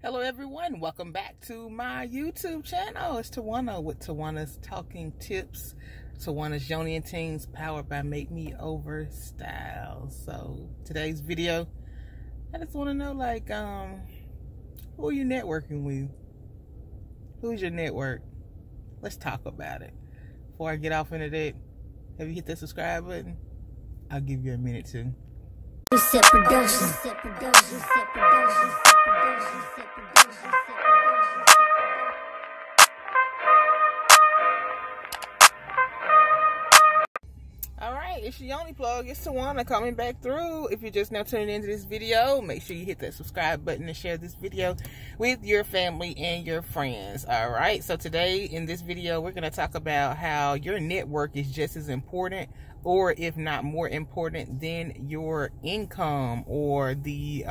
Hello everyone, welcome back to my YouTube channel. It's Towana with Tawana's Talking Tips. Tawana's Yoni and Tings, powered by Make Me Over Style. So today's video, I just want to know, like, who are you networking with? Who's your network? Let's talk about it. Before I get off into that, have you hit that subscribe button? I'll give you a minute to. Alright, it's your Yoni plug. It's Towana coming back through. If you're just now tuning into this video, make sure you hit that subscribe button and share this video with your family and your friends. Alright, so today in this video, we're going to talk about how your network is just as important, or if not more important, than your income or the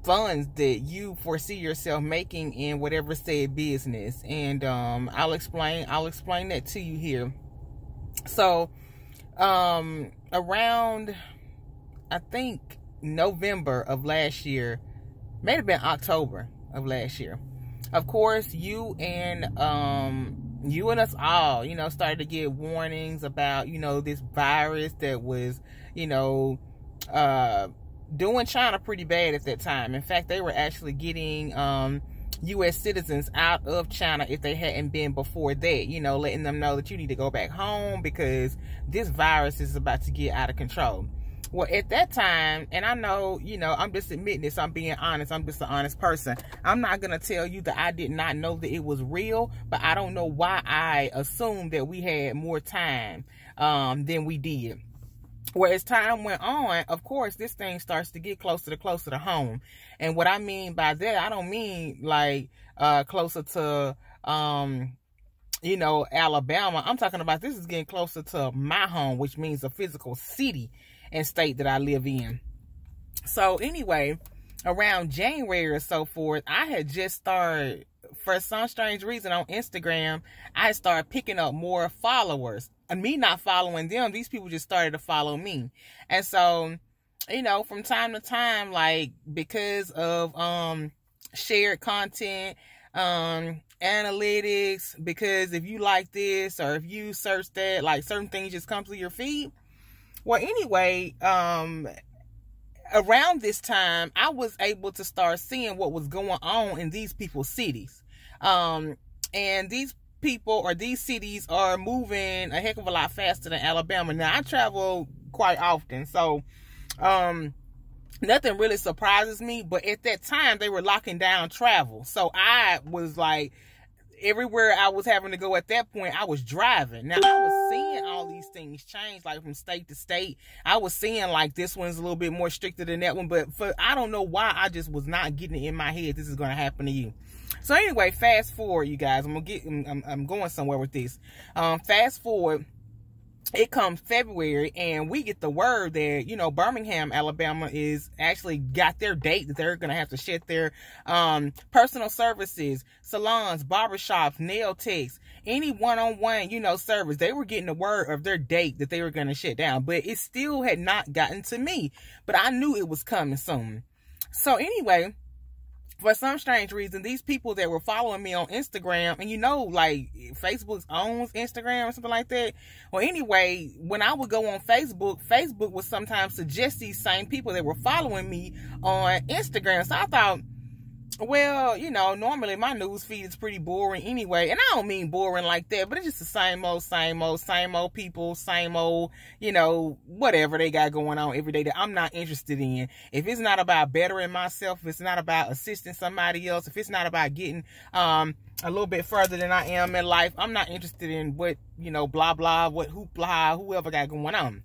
funds that you foresee yourself making in whatever said business. And I'll explain that to you here. So around, I think, November of last year, may have been October of last year, of course, you and us all, started to get warnings about, this virus that was, doing China pretty bad at that time. In fact, they were actually getting U.S. citizens out of China if they hadn't been before that, letting them know that you need to go back home because this virus is about to get out of control. Well, at that time, and I know, I'm just admitting this, I'm being honest, I'm just an honest person. I'm not going to tell you that I did not know that it was real, but I don't know why I assumed that we had more time than we did. Well, as time went on, of course, this thing starts to get closer to home. And what I mean by that, I don't mean like closer to, Alabama. I'm talking about this is getting closer to my home, which means a physical city and state that I live in. So anyway, around January or so forth, I had just started, for some strange reason on Instagram, I started picking up more followers. And me not following them, these people just started to follow me. And so, from time to time, like, because of shared content, analytics, because if you like this or if you search that, like, certain things just come to your feed. Well, anyway, around this time, I was able to start seeing what was going on in these people's cities. And these people or these cities are moving a heck of a lot faster than Alabama. Now, I travel quite often, so nothing really surprises me. But at that time, they were locking down travel. So I was like, everywhere I was having to go at that point, I was driving. Now, I was seeing all these things change, like from state to state. I was seeing like this one's a little bit more stricter than that one, but I don't know why I just was not getting it in my head this is going to happen to you. So anyway, fast forward, you guys. I'm going somewhere with this. Fast forward. It comes February, and we get the word that, Birmingham, Alabama is actually got their date that they're going to have to shut their personal services, salons, barbershops, nail techs, any one-on-one, service. They were getting the word of their date that they were going to shut down, but it still had not gotten to me. But I knew it was coming soon. So anyway, for some strange reason, these people that were following me on Instagram, and like Facebook owns Instagram or something like that. Well, anyway, when I would go on Facebook, Facebook would sometimes suggest these same people that were following me on Instagram. So I thought, well, normally my news feed is pretty boring anyway. And I don't mean boring like that, but it's just the same old people, same old, whatever they got going on every day that I'm not interested in. If it's not about bettering myself, if it's not about assisting somebody else, if it's not about getting a little bit further than I am in life, I'm not interested in what, blah, blah, what hoopla, whoever got going on.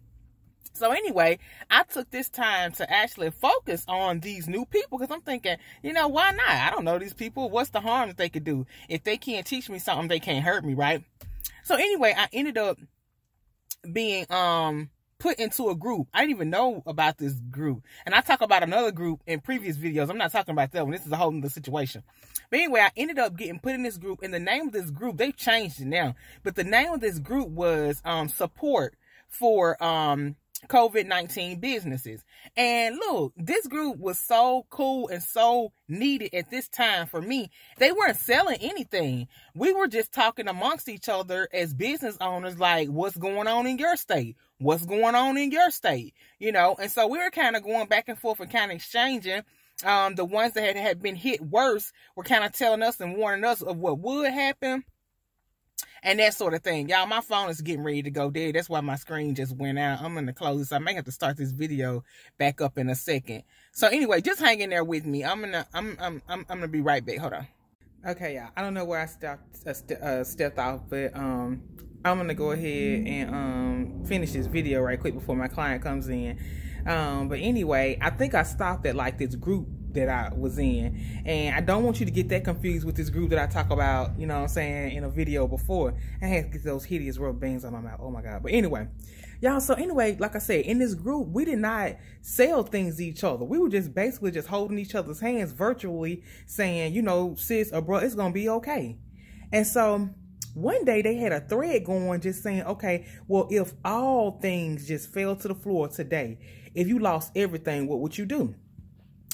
So anyway, I took this time to actually focus on these new people because I'm thinking, why not? I don't know these people. What's the harm that they could do? If they can't teach me something, they can't hurt me, right? So anyway, I ended up being put into a group. I didn't even know about this group. And I talk about another group in previous videos. I'm not talking about that one. This is a whole other situation. But anyway, I ended up getting put in this group. And the name of this group, they've changed it now. But the name of this group was support for COVID-19 businesses. And look, this group was so cool and so needed at this time for me. They weren't selling anything. We were just talking amongst each other as business owners, like, what's going on in your state? What's going on in your state? You know, and so we were kind of going back and forth and kind of exchanging. The ones that had been hit worse were kind of telling us and warning us of what would happen. And that sort of thing. Y'all, my phone is getting ready to go dead. That's why my screen just went out. I'm going to close this. I may have to start this video back up in a second. So anyway, just hang in there with me. I'm going to be right back. Hold on. Okay, y'all. I don't know where I stepped off, but I'm going to go ahead and finish this video right quick before my client comes in. But anyway, I think I stopped at like this group that I was in, and I don't want you to get that confused with this group that I talk about, you know what I'm saying, in a video before. I had to get those hideous rubber bands on my mouth. Oh my God. But anyway, y'all, so anyway, like I said, in this group, we did not sell things to each other. We were just basically just holding each other's hands virtually, saying, you know, sis or bro, it's gonna be okay. And so one day they had a thread going just saying, okay, well, if all things just fell to the floor today, if you lost everything, what would you do?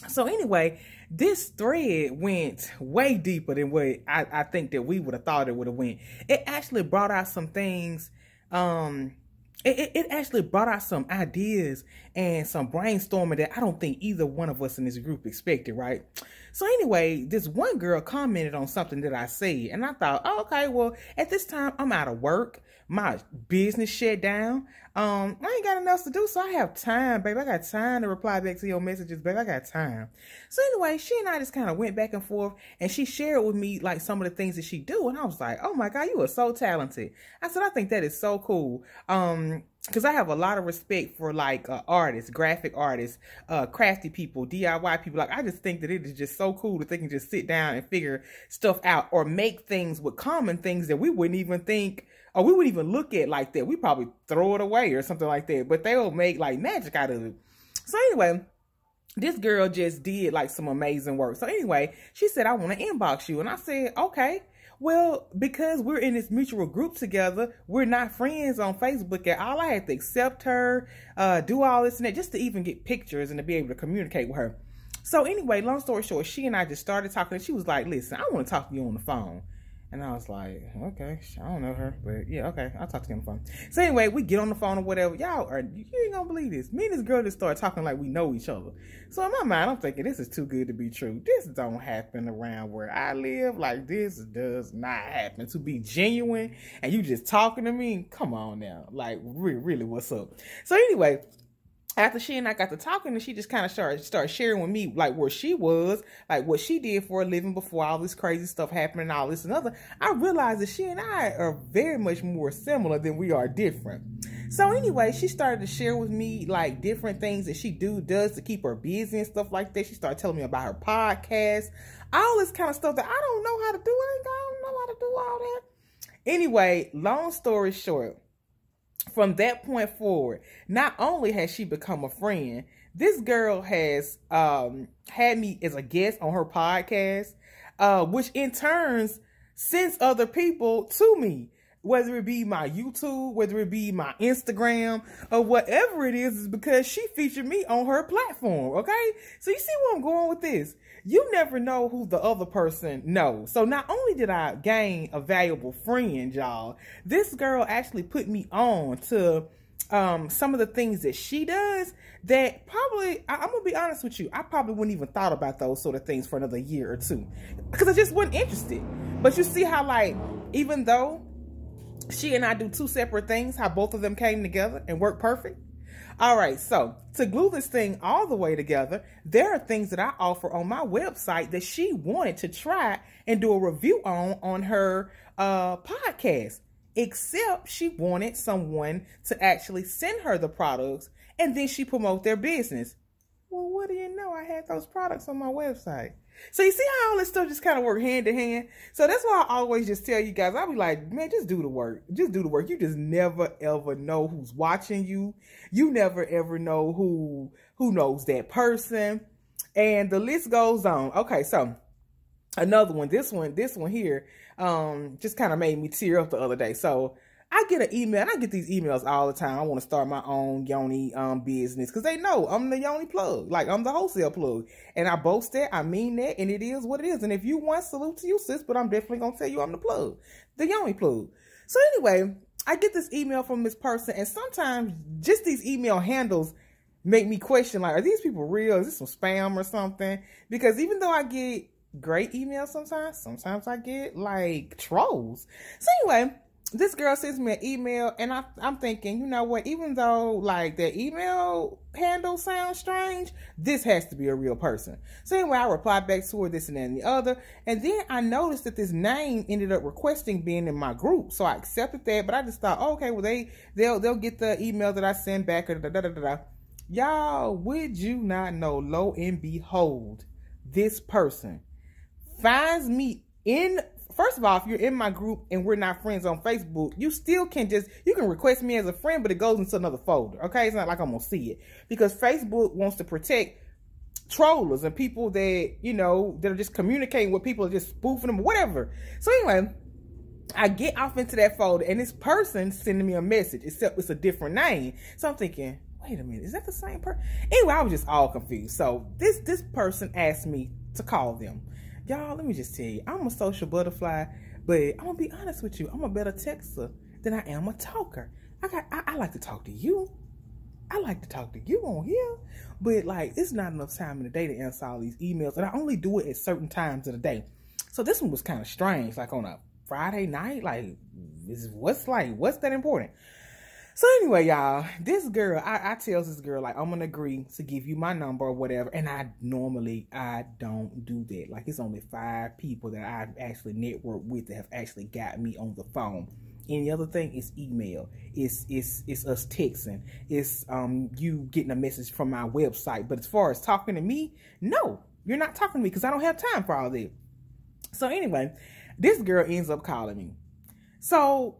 So anyway, this thread went way deeper than what I think that we would have thought it would have went. It actually brought out some things. It actually brought out some ideas and some brainstorming that I don't think either one of us in this group expected, right? So anyway, this one girl commented on something that I said, and I thought, oh, okay, well, at this time, I'm out of work. My business shut down. I ain't got enough else to do, so I have time, babe. I got time to reply back to your messages, babe. I got time. So anyway, she and I just kind of went back and forth, and she shared with me like some of the things that she do, and I was like, oh my God, you are so talented. I said, I think that is so cool. Because I have a lot of respect for like artists, graphic artists, crafty people, DIY people. Like, I just think that it is just so cool that they can just sit down and figure stuff out or make things with common things that we wouldn't even think, or we wouldn't even look at like that. We probably throw it away or something like that, but they'll make like magic out of it. So anyway, this girl just did like some amazing work. So anyway, she said, I want to inbox you. And I said, okay. Well, because we're in this mutual group together, we're not friends on Facebook at all. I had to accept her, do all this and that just to even get pictures and to be able to communicate with her. So anyway, long story short, she and I just started talking, and she was like, listen, I want to talk to you on the phone. And I was like, okay, I don't know her, but yeah, okay, I'll talk to you on the phone. So anyway, we get on the phone or whatever. Y'all are, you ain't gonna believe this. Me and this girl just started talking like we know each other. So in my mind, I'm thinking, this is too good to be true. This don't happen around where I live. Like, this does not happen. To be genuine and you just talking to me, come on now. Like, really, what's up? So anyway, after she and I got to talking, and she just kind of started sharing with me like where she was, like what she did for a living before all this crazy stuff happened and all this and other, I realized that she and I are very much more similar than we are different. So anyway, she started to share with me like different things that she does to keep her busy and stuff like that. She started telling me about her podcast, all this kind of stuff that I don't know how to do. I don't know how to do all that. Anyway, long story short, from that point forward, not only has she become a friend, this girl has had me as a guest on her podcast, which in turns sends other people to me, whether it be my YouTube, whether it be my Instagram, or whatever it is because she featured me on her platform, okay? So you see where I'm going with this? You never know who the other person knows. So not only did I gain a valuable friend, y'all, this girl actually put me on to some of the things that she does that probably, I'm going to be honest with you, I probably wouldn't even thought about those sort of things for another year or two because I just wasn't interested. But you see how, like, even though she and I do two separate things, how both of them came together and worked perfect? All right, so to glue this thing all the way together, there are things that I offer on my website that she wanted to try and do a review on her podcast, except she wanted someone to actually send her the products and then she promote their business. Well, what do you know? I had those products on my website. So you see how all this stuff just kind of work hand to hand? So that's why I always just tell you guys, I'll be like, man, just do the work. Just do the work. You just never, ever know who's watching you. You never, ever know who knows that person. And the list goes on. Okay, so another one. This one here just kind of made me tear up the other day. So I get an email, and I get these emails all the time. I want to start my own Yoni business because they know I'm the Yoni plug. Like, I'm the wholesale plug. And I boast that, I mean that, and it is what it is. And if you want, salute to you, sis, but I'm definitely going to tell you I'm the plug, the Yoni plug. So anyway, I get this email from this person, and sometimes just these email handles make me question, like, are these people real? Is this some spam or something? Because even though I get great emails sometimes I get, like, trolls. So anyway, this girl sends me an email, and I'm thinking, you know what, even though, like, the email handle sounds strange, this has to be a real person. So anyway, I replied back to her, this and that and the other, and then I noticed that this name ended up requesting being in my group, so I accepted that, but I just thought, oh, okay, well, they'll get the email that I send back, or da-da-da-da-da. Y'all, would you not know, lo and behold, this person finds me in... First of all, if you're in my group and we're not friends on Facebook, you still can you can request me as a friend, but it goes into another folder, okay? It's not like I'm going to see it. Because Facebook wants to protect trollers and people that, you know, that are just communicating with people, just spoofing them, whatever. So anyway, I get off into that folder, and this person sending me a message, except it's a different name. So I'm thinking, wait a minute, is that the same person? Anyway, I was just all confused. So this person asked me to call them. Y'all, let me just tell you, I'm a social butterfly, but I'm going to be honest with you. I'm a better texter than I am a talker. I like to talk to you. I like to talk to you on here, but, like, it's not enough time in the day to answer all these emails, and I only do it at certain times of the day. So this one was kind of strange, like on a Friday night, like, what's that important? So anyway, y'all, this girl, I tells this girl, like, I'm going to agree to give you my number or whatever. And I don't do that. Like, it's only 5 people that I've actually networked with that have actually got me on the phone. Any other thing is email. It's us texting. It's you getting a message from my website. But as far as talking to me, no, you're not talking to me because I don't have time for all that. So anyway, this girl ends up calling me. So...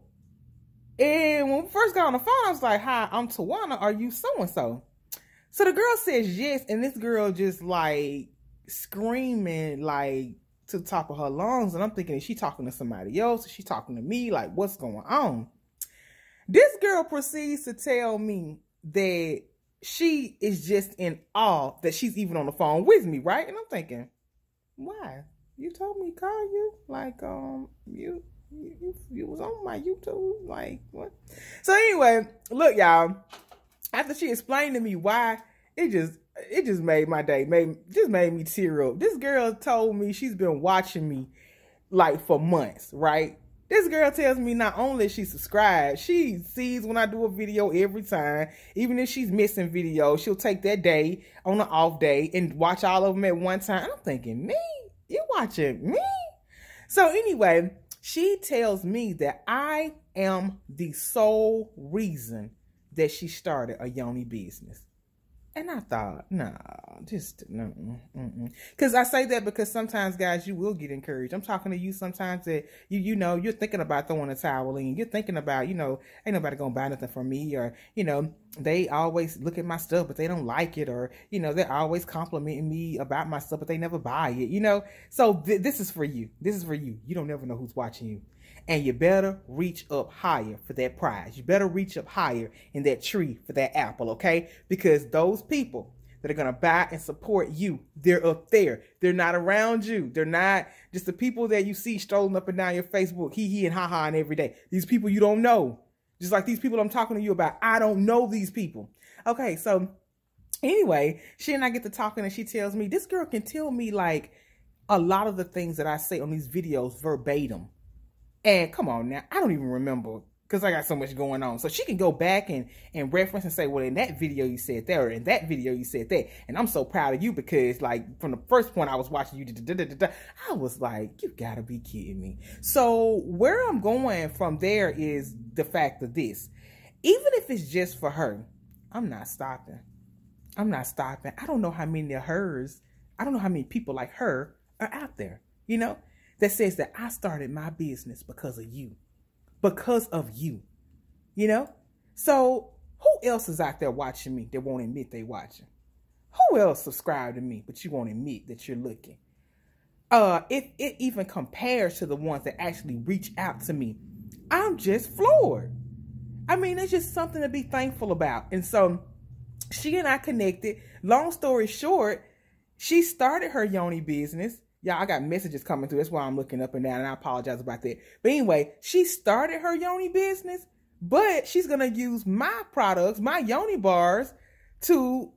And when we first got on the phone, I was like, hi, I'm Towana. Are you so-and-so? So the girl says yes. And this girl just, like, screaming, like, to the top of her lungs. And I'm thinking, is she talking to somebody else? Is she talking to me? Like, what's going on? This girl proceeds to tell me that she is just in awe that she's even on the phone with me, right? And I'm thinking, why? You told me to call you? Like, you was on my YouTube, like, what? So anyway, look, y'all, after she explained to me why, it just made my day, just made me tear up. This girl told me she's been watching me, like, for months, right? This girl tells me not only is she subscribed, she sees when I do a video every time. Even if she's missing videos, she'll take that day on an off day and watch all of them at one time. I'm thinking, me? You watching me? So anyway, she tells me that I am the sole reason that she started a Yoni business. And I thought, nah, just, no. Because I say that because sometimes, guys, you will get encouraged. I'm talking to you sometimes that, you know, you're thinking about throwing a towel in. You're thinking about, you know, ain't nobody going to buy nothing from me. Or, you know, they always look at my stuff, but they don't like it. Or, you know, they're always complimenting me about my stuff, but they never buy it, you know. So this is for you. This is for you. You don't never know who's watching you. And you better reach up higher for that prize. You better reach up higher in that tree for that apple, okay? Because those people that are going to buy and support you, they're up there. They're not around you. They're not just the people that you see strolling up and down your Facebook, hee-hee and ha-ha and every day. These people you don't know. Just like these people I'm talking to you about. I don't know these people. Okay, so anyway, she and I get to talking and she tells me, this girl can tell me, like, a lot of the things that I say on these videos verbatim. And come on now, I don't even remember because I got so much going on. So she can go back and reference and say, well, in that video you said that, or in that video you said that. And I'm so proud of you because, like, from the first point I was watching you, I was like, you gotta be kidding me. So where I'm going from there is the fact of this. Even if it's just for her, I'm not stopping. I'm not stopping. I don't know how many of hers, I don't know how many people like her are out there, you know? That says that I started my business because of you. Because of you. You know? So, who else is out there watching me that won't admit they watching? Who else subscribed to me, but you won't admit that you're looking? If it even compares to the ones that actually reach out to me, I'm just floored. I mean, it's just something to be thankful about. And so she and I connected. Long story short, she started her Yoni business. Y'all, I got messages coming through. That's why I'm looking up and down, and I apologize about that. But anyway, she started her Yoni business, but she's going to use my products, my Yoni bars, to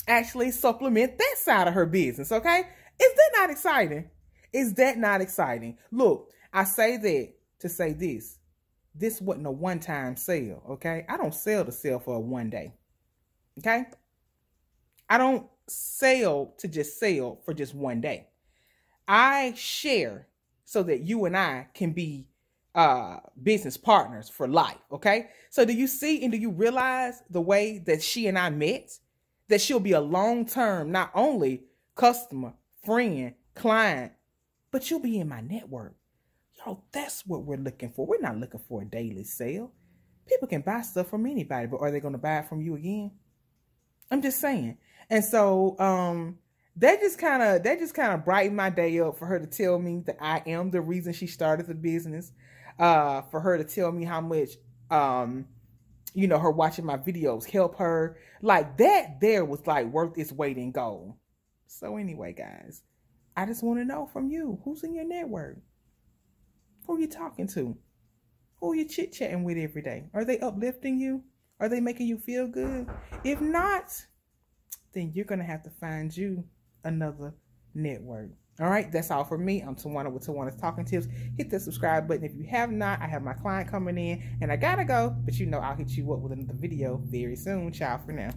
actually supplement that side of her business, okay? Is that not exciting? Is that not exciting? Look, I say that to say this. This wasn't a one-time sale, okay? I don't sell to sell for one day, okay? I don't sell to just sell for just one day. I share so that you and I can be business partners for life, okay? So do you see and do you realize the way that she and I met? That she'll be a long-term, not only customer, friend, client, but she'll be in my network. Yo, that's what we're looking for. We're not looking for a daily sale. People can buy stuff from anybody, but are they going to buy it from you again? I'm just saying. And so that just kind of brightened my day up for her to tell me that I am the reason she started the business. For her to tell me how much you know, her watching my videos help her. Like that there was like worth its weight in gold. So anyway, guys, I just want to know from you, who's in your network? Who are you talking to? Who are you chit-chatting with every day? Are they uplifting you? Are they making you feel good? If not, then you're going to have to find you another network. All right, that's all for me. I'm Towana with Tawana's Talking Tips. Hit the subscribe button if you have not. I have my client coming in, and I gotta go, but you know I'll hit you up with another video very soon. Ciao for now.